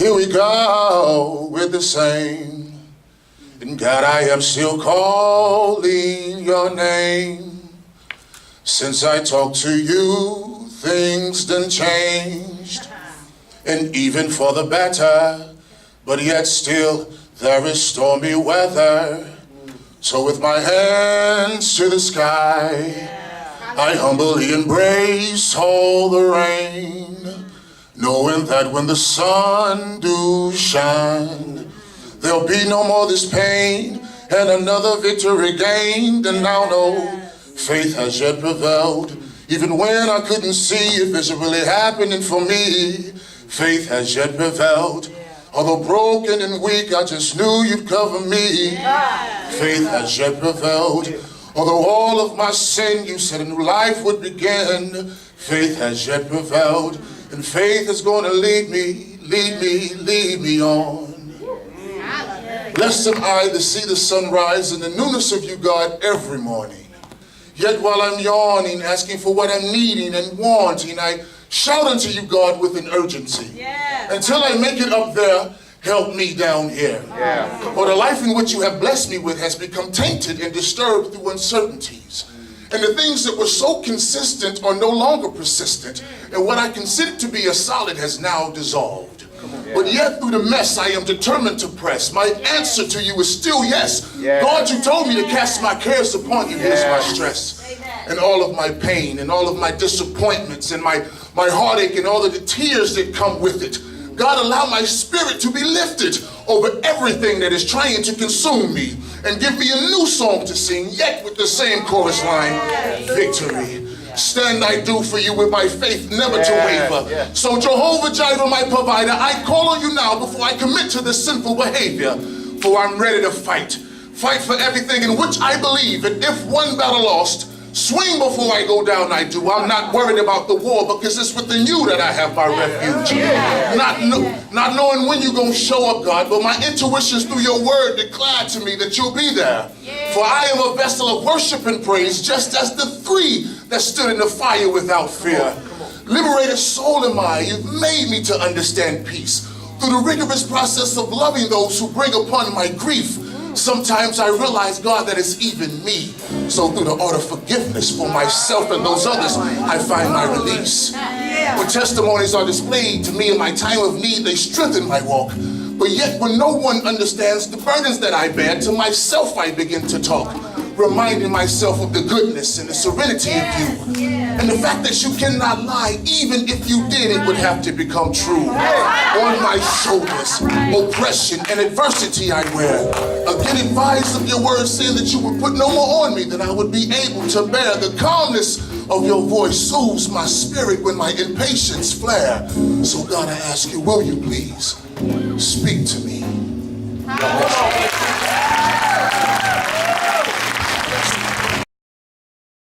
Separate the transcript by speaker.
Speaker 1: Here we go with the same. And God, I am still calling your name. Since I talked to you, things done changed. And even for the better, but yet still there is stormy weather. So with my hands to the sky, I humbly embrace all the rain, knowing that when the sun do shine, there'll be no more this pain, and another victory gained. And now no faith has yet prevailed. Even when I couldn't see if it's really happening for me, faith has yet prevailed. Although broken and weak, I just knew you'd cover me. Faith has yet prevailed. Although all of my sin, you said a new life would begin. Faith has yet prevailed. And faith is going to lead me on. Blessed am I to see the sunrise and the newness of you, God, every morning. Yet while I'm yawning, asking for what I'm needing and wanting, I shout unto you, God, with an urgency. Until I make it up there, help me down here. For the life in which you have blessed me with has become tainted and disturbed through uncertainties. And the things that were so consistent are no longer persistent. And what I considered to be a solid has now dissolved. But yet through the mess, I am determined to press. My answer to you is still yes. God, you told me to cast my cares upon you. Here's my stress. And all of my pain and all of my disappointments and my heartache and all of the tears that come with it. God, allow my spirit to be lifted over everything that is trying to consume me, and give me a new song to sing, yet with the same chorus line, victory. Stand I do for you with my faith never to waver. So Jehovah Jireh, my provider, I call on you now before I commit to this sinful behavior, for I'm ready to fight. Fight for everything in which I believe, and if one battle lost, swing before I go down, I do. I'm not worried about the war, because it's within you that I have my refuge. Not knowing when you're going to show up, God, but my intuitions through your word declare to me that you'll be there. For I am a vessel of worship and praise, just as the three that stood in the fire without fear. Liberated soul am I. You've made me to understand peace. Through the rigorous process of loving those who bring upon my grief, sometimes I realize, God, that it's even me. So through the art of forgiveness for myself and those others, I find my release. When testimonies are displayed to me in my time of need, they strengthen my walk. But yet when no one understands the burdens that I bear, to myself I begin to talk, reminding myself of the goodness and the serenity of you. And the fact that you cannot lie, even if you did, it would have to become true. On my shoulders, oppression and adversity I wear. Again, advised of your words, saying that you would put no more on me than I would be able to bear. The calmness of your voice soothes my spirit when my impatience flare. So God, I ask you, will you please speak to me?